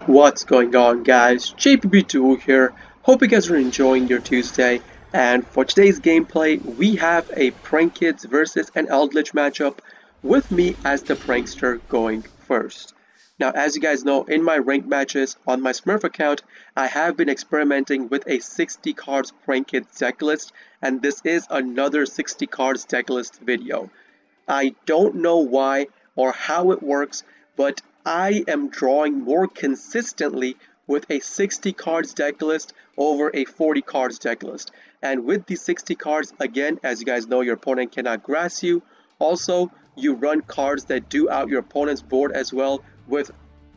What's going on, guys? JPB2 here. Hope you guys are enjoying your Tuesday. And for today's gameplay, we have a Prank Kids versus an Eldlich matchup with me as the prankster going first. Now, as you guys know, in my ranked matches on my Smurf account, I have been experimenting with a 60 cards Prank Kids deck list, and this is another 60 cards deck list video. I don't know why or how it works, but I am drawing more consistently with a 60 cards deck list over a 40 cards deck list. And with the 60 cards, again, as you guys know, your opponent cannot grass you. Also, you run cards that do out your opponent's board as well with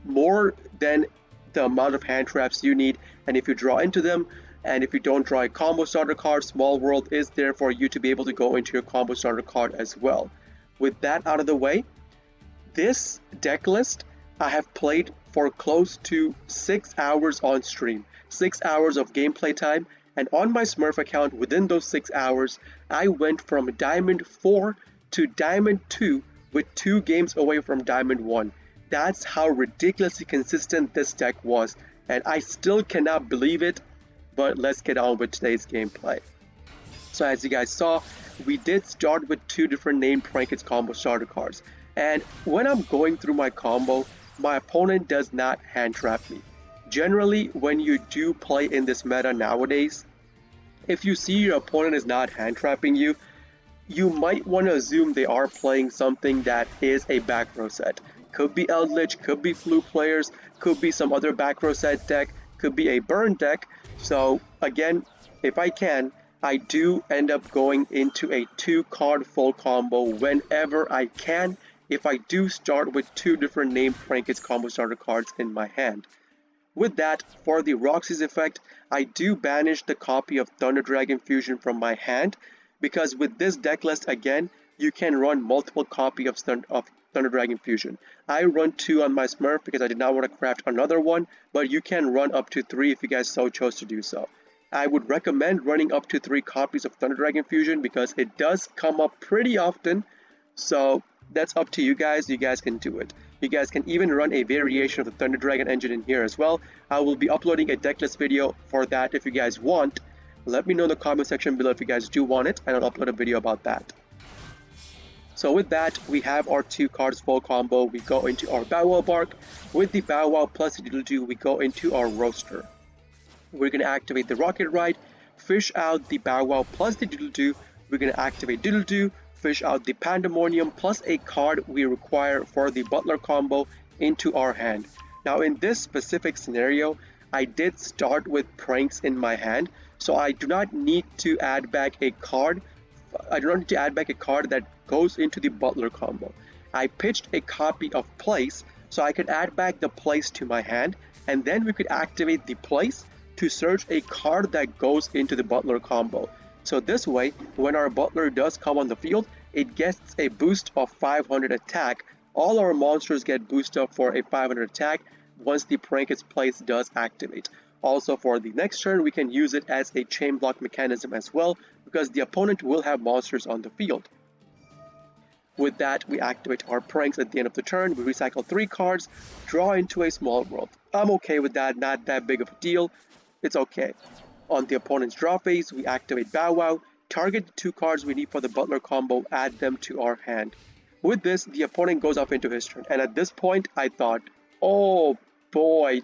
more than the amount of hand traps you need. And if you draw into them, and if you don't draw a combo starter card, Small World is there for you to be able to go into your combo starter card as well. With that out of the way, this deck list I have played for close to 6 hours on stream, 6 hours of gameplay time, and on my Smurf account within those 6 hours, I went from Diamond 4 to Diamond 2 with 2 games away from Diamond 1. That's how ridiculously consistent this deck was, and I still cannot believe it, but let's get on with today's gameplay. So as you guys saw, we did start with 2 different named Prankets combo starter cards. And when I'm going through my combo, my opponent does not hand trap me. Generally, when you do play in this meta nowadays, if you see your opponent is not hand trapping you, you might want to assume they are playing something that is a back row set. Could be Eldlich, could be Fluke players, could be some other back row set deck, could be a burn deck. So again, if I can, I do end up going into a 2-card full combo whenever I can if I do start with 2 different named Prankets combo starter cards in my hand. With that, for the Roxy's effect, I do banish the copy of Thunder Dragon Fusion from my hand, because with this deck list again, you can run multiple copies of Thunder Dragon Fusion. I run 2 on my Smurf because I did not want to craft another one, but you can run up to 3 if you guys so chose to do so. I would recommend running up to 3 copies of Thunder Dragon Fusion because it does come up pretty often, so that's up to you guys can do it. You guys can even run a variation of the Thunder Dragon engine in here as well. I will be uploading a decklist video for that if you guys want. Let me know in the comment section below if you guys do want it, and I'll upload a video about that. So with that, we have our 2 cards full combo. We go into our Bow Wow Bark. With the Bow Wow plus the Doodle Doo, we go into our Roaster. We're going to activate the Rocket Ride, fish out the Bow Wow plus the Doodle Doo. We're going to activate Doodle Doo, fish out the Pandemonium plus a card we require for the Butler combo into our hand. Now in this specific scenario, I did start with pranks in my hand, so I do not need to add back a card. I do not need to add back a card that goes into the Butler combo. I pitched a copy of Place, so I could add back the Place to my hand, and then we could activate the Place to search a card that goes into the Butler combo. So this way, when our Butler does come on the field, it gets a boost of 500 attack. All our monsters get boosted up for a 500 attack once the Prankets Place does activate. Also for the next turn, we can use it as a chain block mechanism as well, because the opponent will have monsters on the field. With that, we activate our pranks at the end of the turn, we recycle 3 cards, draw into a Small World. I'm okay with that, not that big of a deal, it's okay. On the opponent's draw phase, we activate Bow Wow, target the 2 cards we need for the Butler combo, add them to our hand. With this, the opponent goes up into his turn, and at this point, I thought, oh boy,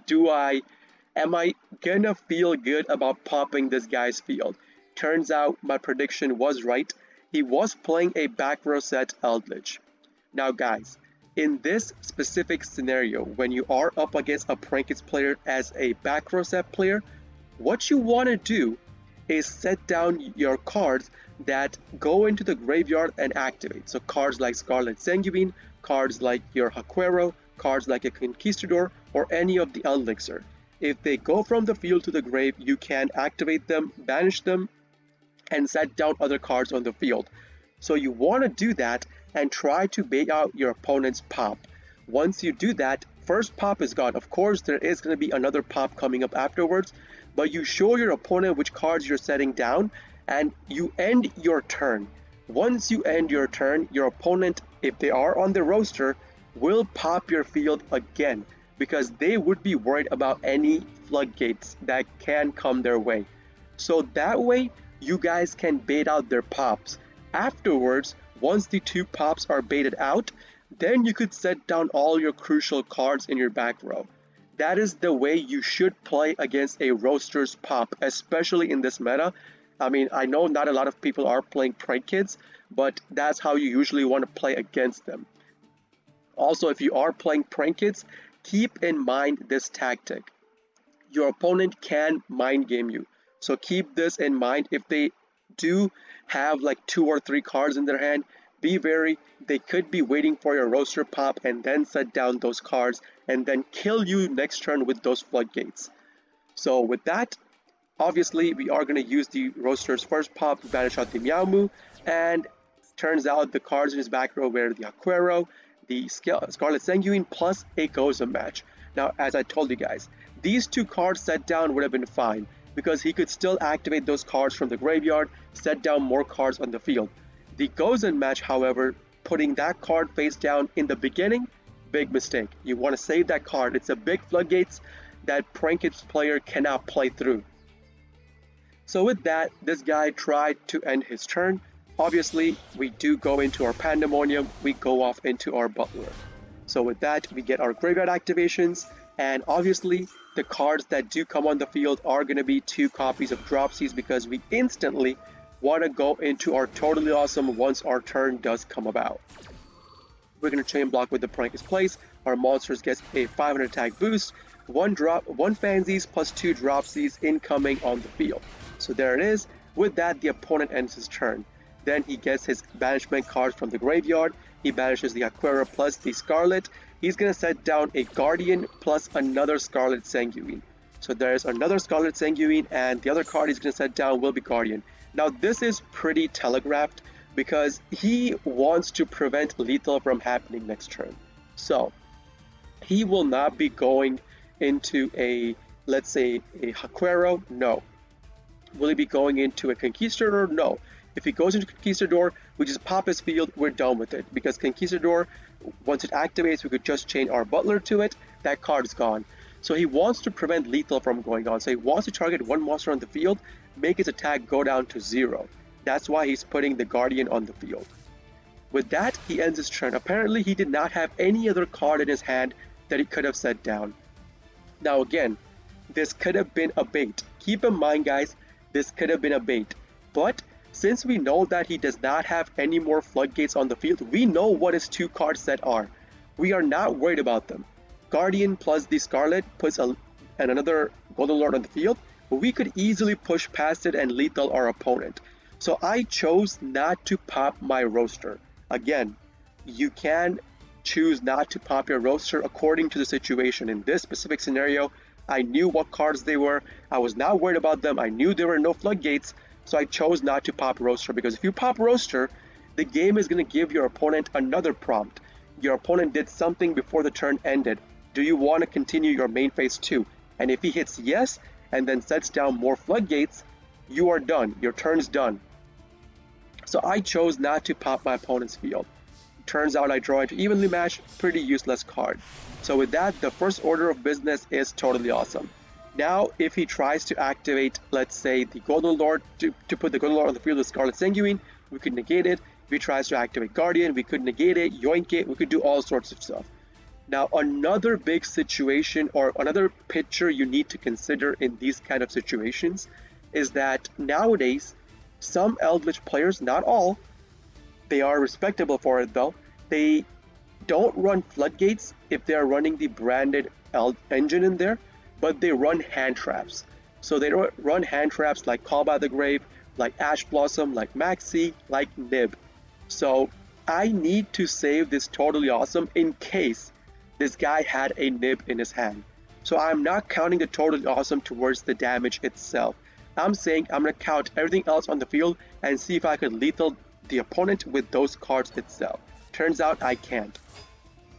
am I gonna feel good about popping this guy's field? Turns out my prediction was right. He was playing a back row set Eldlich. Now guys, in this specific scenario, when you are up against a Prankets player as a back row set player, what you want to do is set down your cards that go into the graveyard and activate. So cards like Scarlet Sanguine, cards like your Haquero, cards like a Conquistador, or any of the Elixir. If they go from the field to the grave, you can activate them, banish them, and set down other cards on the field. So you want to do that and try to bait out your opponent's pop. Once you do that, first pop is gone. Of course, there is going to be another pop coming up afterwards, but you show your opponent which cards you're setting down, and you end your turn. Once you end your turn, your opponent, if they are on the roster, will pop your field again. because they would be worried about any floodgates that can come their way. So that way, you guys can bait out their pops. Afterwards, once the two pops are baited out, then you could set down all your crucial cards in your back row. That is the way you should play against a roaster's pop, especially in this meta. I mean, I know not a lot of people are playing Prank Kids, but that's how you usually want to play against them. Also, if you are playing Prank Kids, keep in mind this tactic. Your opponent can mind game you. So keep this in mind. If they do have like 2 or 3 cards in their hand, be wary. They could be waiting for your roaster pop and then set down those cards and then kill you next turn with those floodgates. So with that, obviously we are going to use the roaster's first pop to banish out the Meowmoo, and turns out the cards in his back row were the Aquero, the Scarlet Sanguine, plus a Goza match. Now, as I told you guys, these 2 cards set down would have been fine, because he could still activate those cards from the graveyard, set down more cards on the field. The Gozen match, however, putting that card face down in the beginning, big mistake. You want to save that card. It's a big floodgates that Prank Kids player cannot play through. So with that, this guy tried to end his turn. Obviously, we do go into our Pandemonium, we go off into our Butler. So with that, we get our graveyard activations, and obviously, the cards that do come on the field are going to be 2 copies of Dropsies, because we instantly want to go into our Totally Awesome once our turn does come about. We're going to chain block with the Prank's Place. Our monsters get a 500 attack boost, 1 Fansies plus 2 Dropsies incoming on the field. So there it is. With that, the opponent ends his turn. Then he gets his banishment cards from the graveyard. He banishes the Aquera plus the Scarlet. He's going to set down a Guardian plus another Scarlet Sanguine. So there's another Scarlet Sanguine, and the other card he's going to set down will be Guardian. Now this is pretty telegraphed, because he wants to prevent lethal from happening next turn. So he will not be going into a, let's say, a Aquero? No. Will he be going into a Conquistador? No. If he goes into Conquistador, we just pop his field, we're done with it. Because Conquistador, once it activates, we could just chain our Butler to it, that card is gone. So he wants to prevent lethal from going on. So he wants to target one monster on the field, make his attack go down to 0. That's why he's putting the Guardian on the field. With that, he ends his turn. Apparently, he did not have any other card in his hand that he could have set down. Now again, this could have been a bait. Keep in mind, guys, this could have been a bait. But since we know that he does not have any more floodgates on the field, we know what his 2 card set are. We are not worried about them. Guardian plus the Scarlet puts another Golden Lord on the field, but we could easily push past it and lethal our opponent. So I chose not to pop my roaster. Again, you can choose not to pop your roaster according to the situation. In this specific scenario, I knew what cards they were. I was not worried about them. I knew there were no floodgates. So I chose not to pop roaster, because if you pop roaster, the game is going to give your opponent another prompt. Your opponent did something before the turn ended. Do you want to continue your main phase 2? And if he hits yes, and then sets down more floodgates, you are done. Your turn is done. So I chose not to pop my opponent's field. Turns out I draw into evenly matched, pretty useless card. So with that, the first order of business is Totally Awesome. Now, if he tries to activate, let's say, the Golden Lord, to put the Golden Lord on the field with Scarlet Sanguine, we could negate it. If he tries to activate Guardian, we could negate it, yoink it, we could do all sorts of stuff. Now, another big situation, or another picture you need to consider in these kind of situations, is that nowadays, some Eldlich players, not all, they are respectable for it though, they don't run floodgates if they are running the branded engine in there, but they run hand traps. So they run hand traps like Call by the Grave, like Ash Blossom, like Maxi, like Nib. So I need to save this Totally Awesome in case this guy had a Nib in his hand. So I'm not counting the Totally Awesome towards the damage itself. I'm saying I'm going to count everything else on the field and see if I could lethal the opponent with those cards itself. Turns out I can't.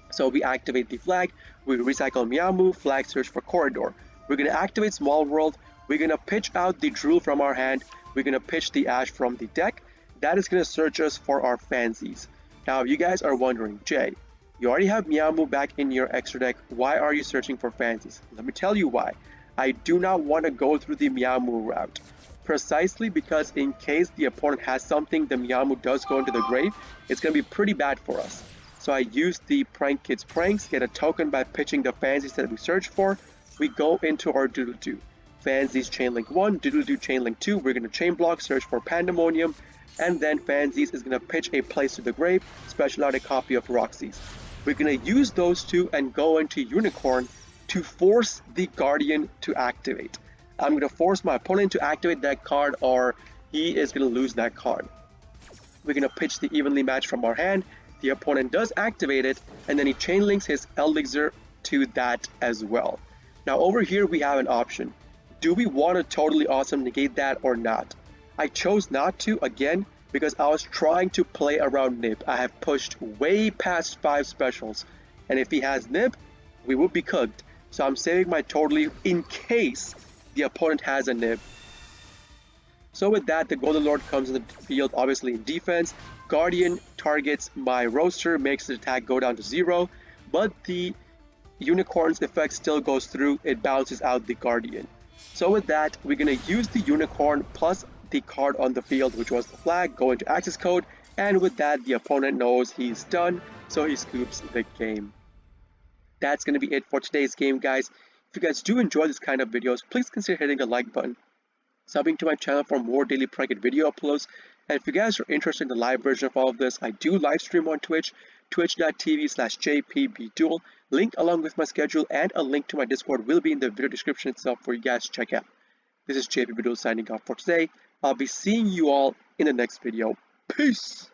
So we activate the flag, we recycle Meowmoo, flag search for Corridor. We're going to activate Small World, we're going to pitch out the Drool from our hand, we're going to pitch the Ash from the deck. That is going to search us for our Fansies. Now if you guys are wondering, Jay, You already have Miamu back in your extra deck. Why are you searching for fancies? Let me tell you why. I do not want to go through the Miamu route. Precisely because in case the opponent has something, the Miamu does go into the grave, it's going to be pretty bad for us. So I use the Prank Kids Pranks, get a token by pitching the fancies that we search for. We go into our Doodle-Doo. Fancies Chainlink 1, Doodle-Doo Chainlink 2, we're going to chain block, search for Pandemonium, and then Fancies is going to pitch a place to the grave, special out a copy of Roxy's. We're going to use those two and go into Unicorn to force the Guardian to activate. I'm going to force my opponent to activate that card or he is going to lose that card. We're going to pitch the evenly match from our hand. The opponent does activate it and then he chainlinks his Elixir to that as well. Now over here we have an option. Do we want to totally awesome negate that or not? I chose not to again because I was trying to play around Nib. I have pushed way past 5 specials and if he has Nib, we would be cooked. So I'm saving my totally in case the opponent has a Nib. So with that, the Golden Lord comes in the field obviously in defense. Guardian targets my Roaster, makes the attack go down to 0, but the Unicorn's effect still goes through, it bounces out the Guardian. So with that, we're going to use the Unicorn plus the card on the field, which was the flag, go into access code, and with that, the opponent knows he's done, so he scoops the game. That's going to be it for today's game, guys. If you guys do enjoy this kind of videos, please consider hitting the like button, subbing to my channel for more daily Prank video uploads, and if you guys are interested in the live version of all of this, I do live stream on Twitch, twitch.tv/jpbduel. Link along with my schedule and a link to my Discord will be in the video description itself for you guys to check out. This is JPBduel signing off for today. I'll be seeing you all in the next video. Peace!